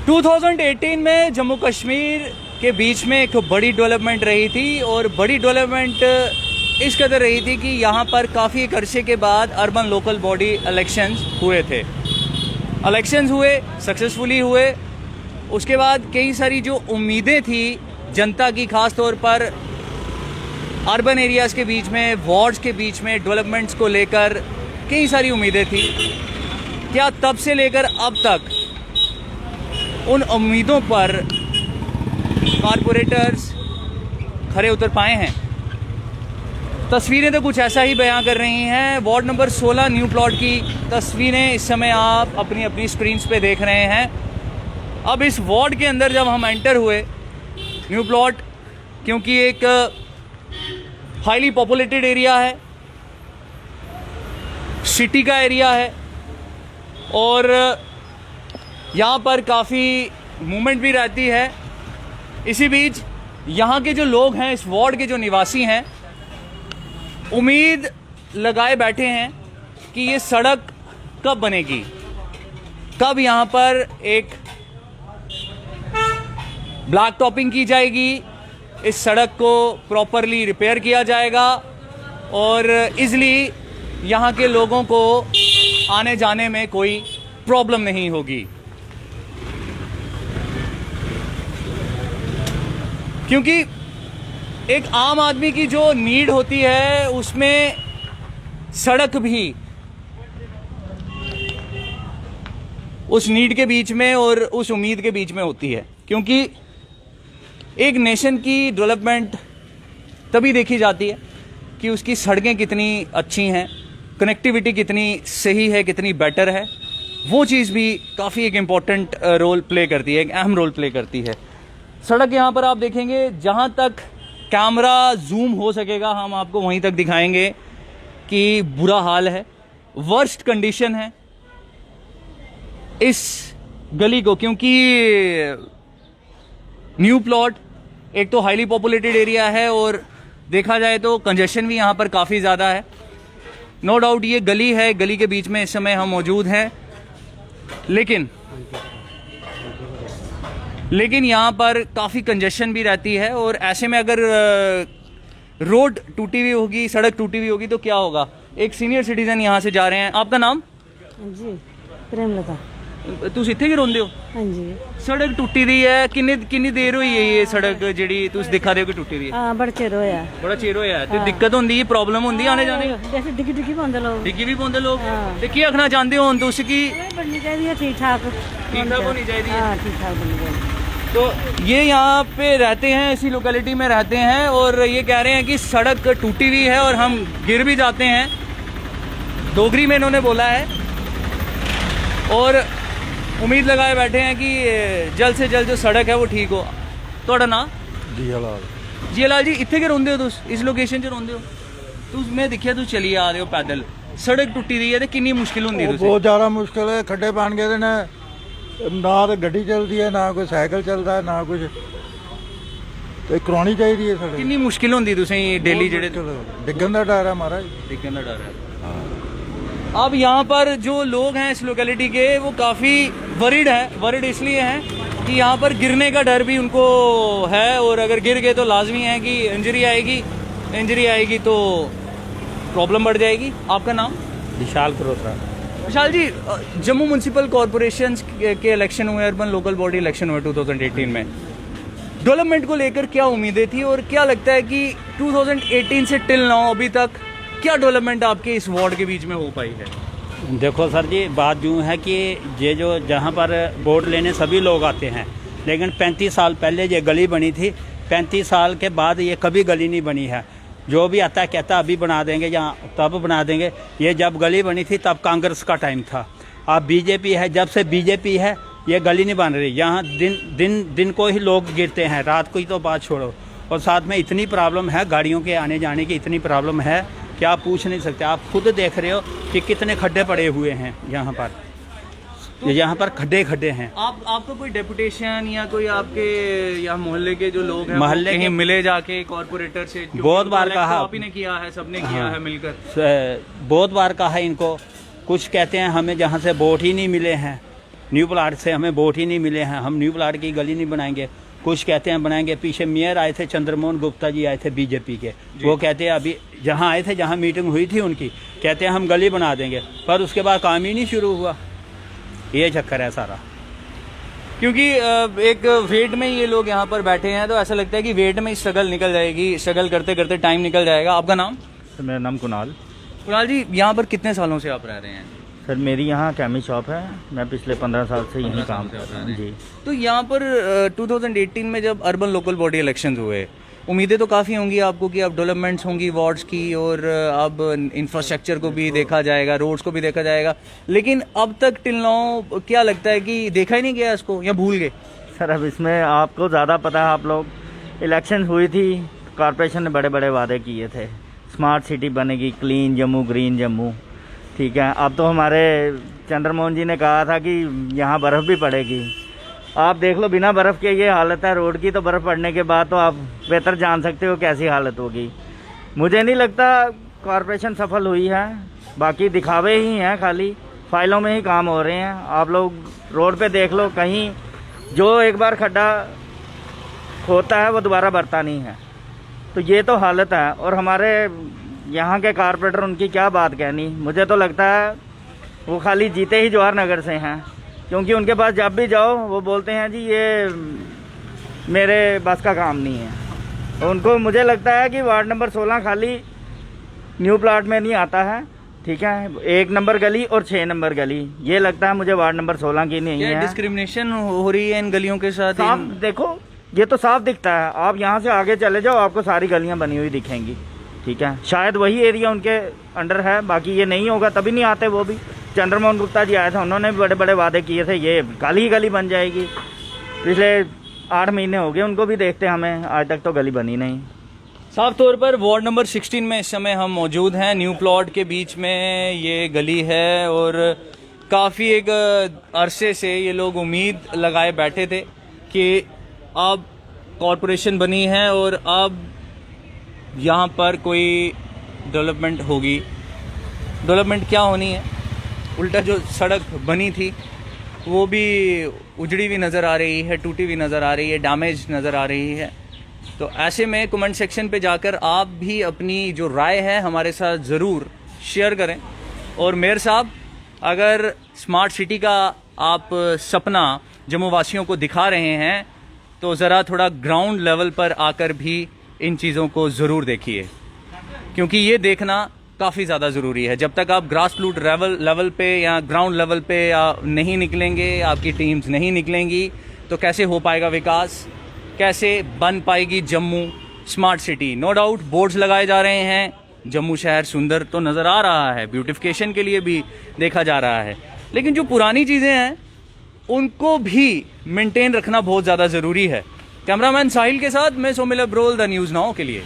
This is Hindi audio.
2018 में जम्मू कश्मीर के बीच में एक बड़ी डेवलपमेंट रही थी और बड़ी डेवलपमेंट इस कदर रही थी कि यहाँ पर काफ़ी एक अरसे के बाद अर्बन लोकल बॉडी इलेक्शंस हुए थे। इलेक्शंस हुए, सक्सेसफुली हुए। उसके बाद कई सारी जो उम्मीदें थी जनता की, ख़ास तौर पर अर्बन एरियाज़ के बीच में, वार्ड्स के बीच में डेवलपमेंट्स को लेकर कई सारी उम्मीदें थी। क्या तब से लेकर अब तक उन उम्मीदों पर कॉरपोरेटर्स खरे उतर पाए हैं? तस्वीरें तो कुछ ऐसा ही बयां कर रही हैं। वार्ड नंबर 16 न्यू प्लॉट की तस्वीरें इस समय आप अपनी अपनी स्क्रीन्स पे देख रहे हैं। अब इस वार्ड के अंदर जब हम एंटर हुए, न्यू प्लॉट क्योंकि एक हाईली पॉपुलेटेड एरिया है, सिटी का एरिया है और यहाँ पर काफ़ी मूवमेंट भी रहती है। इसी बीच यहाँ के जो लोग हैं, इस वार्ड के जो निवासी हैं, उम्मीद लगाए बैठे हैं कि ये सड़क कब बनेगी, कब यहाँ पर एक ब्लैक टॉपिंग की जाएगी, इस सड़क को प्रॉपरली रिपेयर किया जाएगा और इजली यहाँ के लोगों को आने जाने में कोई प्रॉब्लम नहीं होगी। क्योंकि एक आम आदमी की जो नीड होती है उसमें सड़क भी उस नीड के बीच में और उस उम्मीद के बीच में होती है। क्योंकि एक नेशन की डेवलपमेंट तभी देखी जाती है कि उसकी सड़कें कितनी अच्छी हैं, कनेक्टिविटी कितनी सही है, कितनी बेटर है। वो चीज़ भी काफ़ी एक इम्पॉर्टेंट रोल प्ले करती है, एक अहम रोल प्ले करती है। सड़क यहाँ पर आप देखेंगे, जहाँ तक कैमरा जूम हो सकेगा हम आपको वहीं तक दिखाएंगे कि बुरा हाल है, वर्स्ट कंडीशन है इस गली को। क्योंकि न्यू प्लॉट एक तो हाईली पॉपुलेटेड एरिया है और देखा जाए तो कंजेशन भी यहाँ पर काफ़ी ज़्यादा है। नो डाउट ये गली है, गली के बीच में इस समय हम मौजूद हैं, लेकिन यहाँ पर काफ़ी कंजेशन भी रहती है। और ऐसे में अगर रोड टूटी हुई होगी, सड़क टूटी हुई होगी तो क्या होगा? एक सीनियर सिटीजन यहाँ से जा रहे हैं। आपका नाम? जी प्रेमलता। तुस इत्थे गै रौंदे हो? हाँ जी। सड़क टूटी दी है, किन्नी देर हुई है ये सड़क जेह्ड़ी तुस दिक्खा दे हो कि टूटी दी है? हाँ बड़ा चिर होया। बड़ा चिर होया ते दिक्कत होंदी है, प्रॉब्लम होंदी है आने जाने? जैसे डिग्गी पांदे लोग। डिग्गी भी पांदे लोग। ते की आखना चाहते हो हुण तुस कि बननी चाहिए ठीक ठाक होनी चाहिए? हाँ ठीक ठाक बननी चाहिए। तो ये यहाँ पे रहते हैं, इसी लोकेलिटी में रहते हैं और ये कह रहे हैं कि सड़क टूटी हुई है और हम गिर भी जाते हैं। डोगरी में इन्होंने बोला है और उम्मीद लगाए बैठे हैं कि जल्द से जल्द जो सड़क है वो ठीक हो। थोड़ा नाम? जियालाल जी, इत्थे के रोंदे हो तुस? इस लोकेशन च रोंदे हो तुस? मैं दिखिया तुस चली आ रहे हो पैदल, सड़क टुटी दी है ते किन्नी मुश्किल होंदी है? बहुत ज़्यादा मुश्किल है। खड्डे बन गए ने, ना तो गड्डी चलती है, ना कोई साइकिल चलता है, ना कुछ। तो करानी चाहिए सड़क। किन्नी मुश्किल होंदी तुसें डेली जेह्ड़े? डिग्गन का डर है महाराज, डिग्गन का डर है। अब यहाँ पर जो लोग हैं इस लोकेलिटी के, वो काफ़ी वरिड इसलिए हैं कि यहाँ पर गिरने का डर भी उनको है और अगर गिर गए तो लाजमी है कि इंजरी आएगी तो प्रॉब्लम बढ़ जाएगी। आपका नाम? विशाल करोत्रा। विशाल जी, जम्मू म्यूनसिपल कॉरपोरेशन के इलेक्शन हुए, अर्बन लोकल बॉडी इलेक्शन हुए 2018 में। डेवलपमेंट को लेकर क्या उम्मीदें थी और क्या लगता है कि 2018 से टिल नाउ अभी तक क्या डेवलपमेंट आपके इस वार्ड के बीच में हो पाई है? देखो सर जी, बात यूँ है कि ये जो जहाँ पर वोट लेने सभी लोग आते हैं, लेकिन 35 साल पहले ये गली बनी थी, 35 साल के बाद ये कभी गली नहीं बनी है। जो भी आता है कहता अभी बना देंगे या तब बना देंगे। ये जब गली बनी थी तब कांग्रेस का टाइम था। अब बीजेपी है, जब से बीजेपी है ये गली नहीं बन रही। यहाँ दिन को ही लोग गिरते हैं, रात को ही तो बात छोड़ो। और साथ में इतनी प्रॉब्लम है, गाड़ियों के आने जाने की इतनी प्रॉब्लम है कि आप पूछ नहीं सकते। आप खुद देख रहे हो कि कितने खड्डे पड़े हुए हैं यहाँ पर। तो यहाँ पर खड्डे हैं। आपको कोई डेपुटेशन या कोई आपके यहाँ मोहल्ले के जो लोग हैं मोहल्ले के मिले जाके कॉर्पोरेटर से? बहुत बार कहा, आप ही ने किया है, सबने किया है मिलकर। बहुत बार कहा इनको। कुछ कहते हैं हमें जहाँ से वोट ही नहीं मिले हैं, न्यू प्लाट से हमें वोट ही नहीं मिले हैं, हम न्यू प्लाट की गली नहीं बनाएंगे। कुछ कहते हैं बनाएंगे, पीछे मेयर आए थे चंद्रमोहन गुप्ता जी आए थे बीजेपी के, वो कहते हैं अभी जहाँ आए थे, जहाँ मीटिंग हुई थी उनकी, कहते हैं हम गली बना देंगे, पर उसके बाद काम ही नहीं शुरू हुआ। ये चक्कर है सारा। क्योंकि एक वेट में ये लोग यहाँ पर बैठे हैं, तो ऐसा लगता है कि वेट में स्ट्रगल निकल जाएगी, स्ट्रगल करते करते टाइम निकल जाएगा। आपका नाम? सर मेरा नाम कुणाल। कुणाल जी, यहाँ पर कितने सालों से आप रह रहे हैं? सर मेरी यहाँ कैमी शॉप है, मैं पिछले 15 साल से यहीं काम कर रहा हूँ जी। तो यहाँ पर 2018 में जब अर्बन लोकल बॉडी इलेक्शंस हुए, उम्मीदें तो काफ़ी होंगी आपको कि अब डेवलपमेंट्स होंगी वार्ड्स की, और अब इंफ्रास्ट्रक्चर को भी देखा जाएगा, रोड्स को भी देखा जाएगा, लेकिन अब तक टिल नाउ क्या लगता है कि देखा ही नहीं गया इसको, या भूल गए? सर अब इसमें आपको ज़्यादा पता है, आप लोग इलेक्शन हुई थी, कॉरपोरेशन ने बड़े बड़े वादे किए थे, स्मार्ट सिटी बनेगी, क्लीन जम्मू, ग्रीन जम्मू, ठीक है। अब तो हमारे चंद्रमोहन जी ने कहा था कि यहाँ बर्फ़ भी पड़ेगी। आप देख लो, बिना बर्फ़ के ये हालत है रोड की, तो बर्फ़ पड़ने के बाद तो आप बेहतर जान सकते हो कैसी हालत होगी। मुझे नहीं लगता कॉरपोरेशन सफल हुई है, बाकी दिखावे ही हैं, खाली फाइलों में ही काम हो रहे हैं। आप लोग रोड पे देख लो, कहीं जो एक बार खड्डा होता है वो दोबारा भरता नहीं है, तो ये तो हालत है। और हमारे यहाँ के कारपोरेटर, उनकी क्या बात कहनी, मुझे तो लगता है वो खाली जीते ही जवाहर नगर से हैं, क्योंकि उनके पास जब भी जाओ वो बोलते हैं जी ये मेरे बस का काम नहीं है। तो उनको, मुझे लगता है कि वार्ड नंबर 16 खाली न्यू प्लाट में नहीं आता है, ठीक है, 1 नंबर गली और 6 नंबर गली, ये लगता है मुझे वार्ड नंबर 16 की नहीं है। डिस्क्रिमिनेशन हो रही है इन गलियों के साथ? साफ देखो, ये तो साफ दिखता है, आप यहाँ से आगे चले जाओ, आपको सारी गलियाँ बनी हुई दिखेंगी, ठीक है। शायद वही एरिया उनके अंडर है, बाकी ये नहीं होगा तभी नहीं आते वो भी। चंद्रमोहन गुप्ता जी आए थे, उन्होंने भी बड़े बड़े वादे किए थे, ये गली ही गली बन जाएगी। पिछले 8 महीने हो गए उनको भी देखते हमें, आज तक तो गली बनी नहीं। साफ तौर पर वार्ड नंबर 16 में इस समय हम मौजूद हैं, न्यू प्लॉट के बीच में ये गली है, और काफ़ी एक अरसे से ये लोग उम्मीद लगाए बैठे थे कि अब कॉरपोरेशन बनी है और अब यहाँ पर कोई डेवलपमेंट होगी। डेवलपमेंट क्या होनी है, उल्टा जो सड़क बनी थी वो भी उजड़ी हुई नज़र आ रही है, टूटी हुई नज़र आ रही है, डैमेज नज़र आ रही है। तो ऐसे में कमेंट सेक्शन पे जाकर आप भी अपनी जो राय है हमारे साथ ज़रूर शेयर करें। और मेयर साहब, अगर स्मार्ट सिटी का आप सपना जम्मू वासियों को दिखा रहे हैं, तो ज़रा थोड़ा ग्राउंड लेवल पर आकर भी इन चीज़ों को ज़रूर देखिए, क्योंकि ये देखना काफ़ी ज़्यादा ज़रूरी है। जब तक आप ग्रास रूट लेवल पे या ग्राउंड लेवल पे नहीं निकलेंगे, आपकी टीम्स नहीं निकलेंगी, तो कैसे हो पाएगा विकास, कैसे बन पाएगी Jammu smart city. No doubt boards लगाए जा रहे हैं, जम्मू शहर सुंदर तो नज़र आ रहा है, ब्यूटिफिकेशन के लिए भी देखा जा रहा है, लेकिन जो पुरानी चीज़ें हैं उनको भी मेंटेन रखना बहुत ज़्यादा ज़रूरी है। कैमरामैन साहिल के साथ मैं Somil Abrol, the news now के लिए।